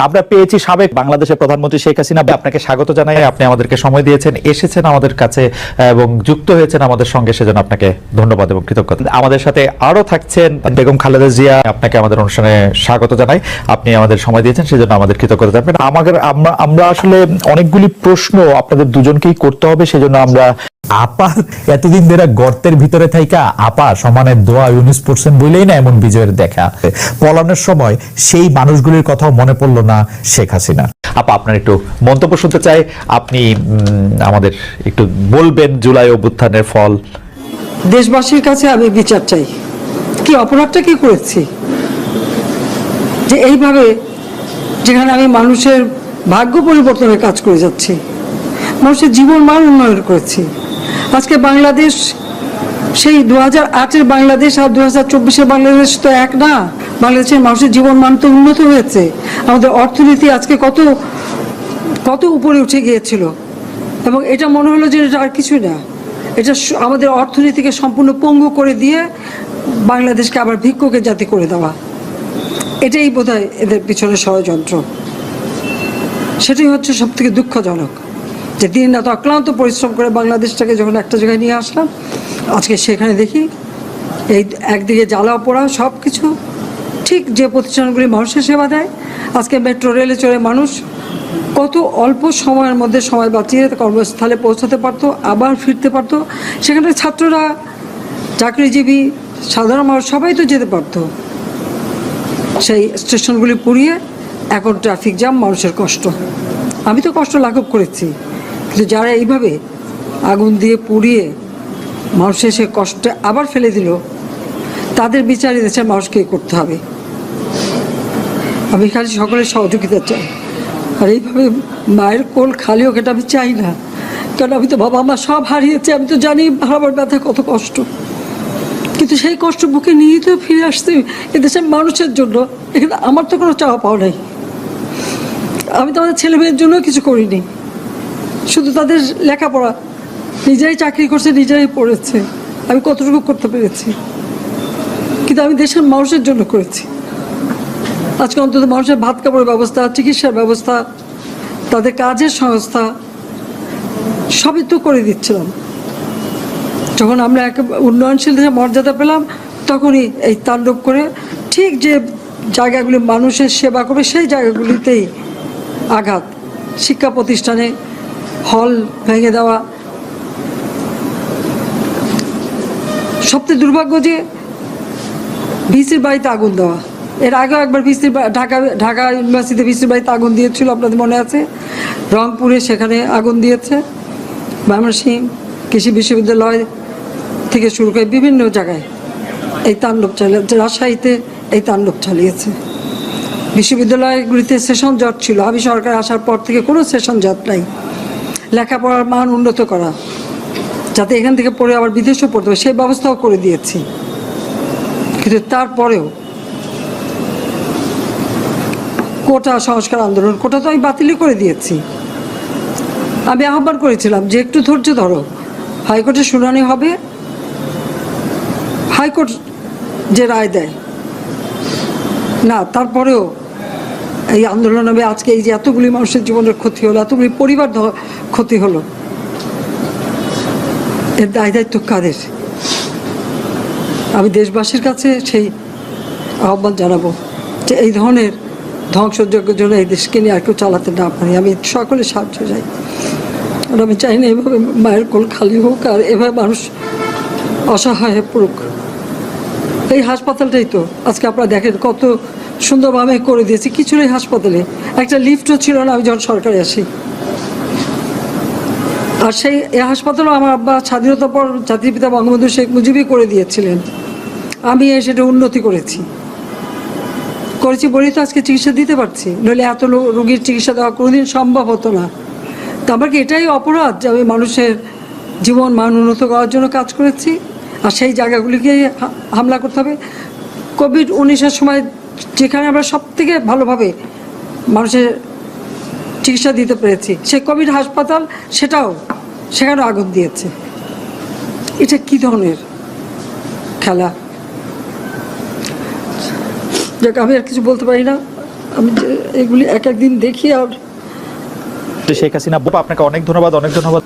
আমরা পেয়েছি সাবেক বাংলাদেশের প্রধানমন্ত্রী শেখ হাসিনা। আপনাকে স্বাগত জানাই, আপনি আমাদেরকে সময় দিয়েছেন, এসেছেন আমাদের কাছে এবং যুক্ত হয়েছেন আমাদের সঙ্গে, সেজন্য আপনাকে ধন্যবাদ এবং কৃতজ্ঞতা। আমাদের সাথে আরো থাকছেন বেগম খালেদা জিয়া, আপনাকে আমাদের অনুষ্ঠানে স্বাগত জানাই, আপনি আমাদের সময় দিয়েছেন সেজন্য আমাদের কৃতজ্ঞতা জানাবেন। আমরা আসলে অনেকগুলি প্রশ্ন আপনাদের দুজনকেই করতে হবে, সেজন্য আমরা আপা এতদিন ধরে গর্তের ভিতরে থাইকা আপা সমানে দোয়া ইউনিস পড়ছেন বলেই না এমন বিজয়ের দেখা। পলানোর সময় সেই মানুষগুলির কথাও মনে পড়লো না শেখ হাসিনা। আপা আপনার একটু মন্তব্য শুনতে চাই, আপনি আমাদের একটু বলবেন জুলাই অভ্যুত্থানের ফল। দেশবাসীর কাছে আমি বিচার চাই, কি অপরাধটা কি করেছি যে এইভাবে, যেখানে আমি মানুষের ভাগ্য পরিবর্তনের কাজ করে যাচ্ছি, মানুষের জীবন মান উন্নয়ন করেছি। আজকে বাংলাদেশ সেই 2008-এর বাংলাদেশ আর 2024-এর বাংলাদেশ তো এক না। বাংলাদেশের মানুষের জীবন মান তো উন্নত হয়েছে, আমাদের অর্থনীতি আজকে কত কত উপরে উঠে গিয়েছিল, এবং এটা মনে হলো যে এটা আর কিছুই না, এটা আমাদের অর্থনীতিকে সম্পূর্ণ পঙ্গু করে দিয়ে বাংলাদেশকে আবার ভিক্ষুকের জাতি করে দেওয়া, এটাই বোধহয় এদের পিছনে ষড়যন্ত্র। সেটাই হচ্ছে সব থেকে দুঃখজনক, যে দিন রাত অক্লান্ত পরিশ্রম করে বাংলাদেশটাকে যখন একটা জায়গায় নিয়ে আসলাম, আজকে সেখানে দেখি এই একদিকে জ্বালা পোড়া সব কিছু। ঠিক যে প্রতিষ্ঠানগুলি মানুষের সেবা দেয়, আজকে মেট্রো রেলে চড়ে মানুষ কত অল্প সময়ের মধ্যে সময় বাঁচিয়ে কর্মস্থলে পৌঁছাতে পারতো, আবার ফিরতে পারতো। সেখানে ছাত্ররা, চাকরিজীবী, সাধারণ মানুষ সবাই তো যেতে পারতো। সেই স্টেশনগুলি পুড়িয়ে এখন ট্রাফিক জ্যাম, মানুষের কষ্ট। আমি তো কষ্ট লাঘব করেছি, কিন্তু যারা এইভাবে আগুন দিয়ে পুড়িয়ে মানুষের সে কষ্টে আবার ফেলে দিল, তাদের বিচার দেশের মানুষকে করতে হবে। আমি খালি সকলের সহযোগিতা চাই, আর এইভাবে মায়ের কোল খালি হোক এটা আমি চাই না, কারণ আমি তো বাবা মা সব হারিয়েছি, আমি তো জানি হারাবার ব্যথা কত কষ্ট, কিন্তু সেই কষ্ট বুকে নিয়ে তো ফিরে আসতে এদেশের মানুষের জন্য। এখানে আমার তো কোনো চাওয়া পাওয়া নাই, আমি তো আমাদের ছেলে মেয়ের জন্য কিছু করিনি, শুধু তাদের লেখাপড়া, নিজেরাই চাকরি করছে, নিজেরাই পড়েছে, আমি কতটুকু করতে পেরেছি, কিন্তু আমি দেশের মানুষের জন্য করেছি। আজকে অন্তত মানুষের ভাত কাপড়ের ব্যবস্থা, চিকিৎসার ব্যবস্থা, তাদের কাজের সংস্থা সবই তো করে দিচ্ছিলাম। যখন আমরা এক উন্নয়নশীল দেশে মর্যাদা পেলাম, তখনই এই তাণ্ডব করে ঠিক যে জায়গাগুলি মানুষের সেবা করবে সেই জায়গাগুলিতেই আঘাত। শিক্ষা প্রতিষ্ঠানে হল ভেঙে দেওয়া, সবচেয়ে দুর্ভাগ্য যে ভিসির বাড়িতে আগুন দেওয়া। এর আগেও একবার ঢাকা ইউনিভার্সিটিতে ভিসির বাড়িতে আগুন দিয়েছিল, আপনাদের মনে আছে। রংপুরে সেখানে আগুন দিয়েছে, ময়মনসিংহ কৃষি বিশ্ববিদ্যালয় থেকে শুরু করে বিভিন্ন জায়গায় এই তাণ্ডব চালিয়েছে। রাজশাহীতে এই তাণ্ডব চালিয়েছে। বিশ্ববিদ্যালয়গুলিতে সেশন জট ছিল, আমি সরকার আসার পর থেকে কোনো সেশন জট নাই। লেখাপড়ার মান উন্নত করা, যাতে এখান থেকে পড়ে আবার বিদেশেও পড়তে হবে, সেই ব্যবস্থাও করে দিয়েছি। কিন্তু তারপরেও কোটা সংস্কার আন্দোলন, কোটা তো আমি বাতিলই করে দিয়েছি। আমি আহ্বান করেছিলাম যে একটু ধৈর্য ধরো, হাইকোর্টে শুনানি হবে, হাইকোর্ট যে রায় দেয় না, তারপরেও এই আন্দোলন হবে। আজকে এই যে এতগুলি মানুষের জীবনের ক্ষতি হলো, এতগুলি পরিবার ক্ষতি হলো, এর দায় দায়িত্ব কাদের? আমি দেশবাসীর কাছে সেই আহ্বান জানাবো যে এই ধরনের ধ্বংসযজ্ঞের জন্য এই দেশকে নিয়ে আর কেউ চালাতে না পারি। আমি সকলের সাহায্য চাই, আর আমি চাই না এভাবে মায়ের কোল খালি হোক আর এভাবে মানুষ অসহায় হয়ে পড়ুক। এই হাসপাতালটাই তো আজকে আপনারা দেখেন কত সুন্দরভাবে করে দিয়েছি। কিছু নেই হাসপাতালে, একটা লিফটও ছিল না আমি যখন সরকারে আসি। আর সেই এই হাসপাতালও আমার আব্বা স্বাধীনতার পর জাতির পিতা বঙ্গবন্ধু শেখ মুজিবই করে দিয়েছিলেন। আমি সেটা উন্নতি করেছি বলেই তো আজকে চিকিৎসা দিতে পারছি, নইলে এত রোগীর চিকিৎসা দেওয়া কোনোদিন সম্ভব হতো না। তো আমার কি এটাই অপরাধ যে আমি মানুষের জীবন মান উন্নত করার জন্য কাজ করেছি, আর সেই জায়গাগুলিকে হামলা করতে হবে? কোভিড-19-এর সময় যেখানে আমরা সব থেকে ভালোভাবে মানুষের চিকিৎসা দিতে পেরেছি, সেই কোভিড হাসপাতাল সেখানেও আগুন দিয়েছে। এটা কী ধরনের খেলা? যাক, আমি আর কিছু বলতে পারি না। আমি যে এগুলি এক একদিন দেখি আর শেখ হাসিনা, আপনাকে অনেক ধন্যবাদ, অনেক ধন্যবাদ।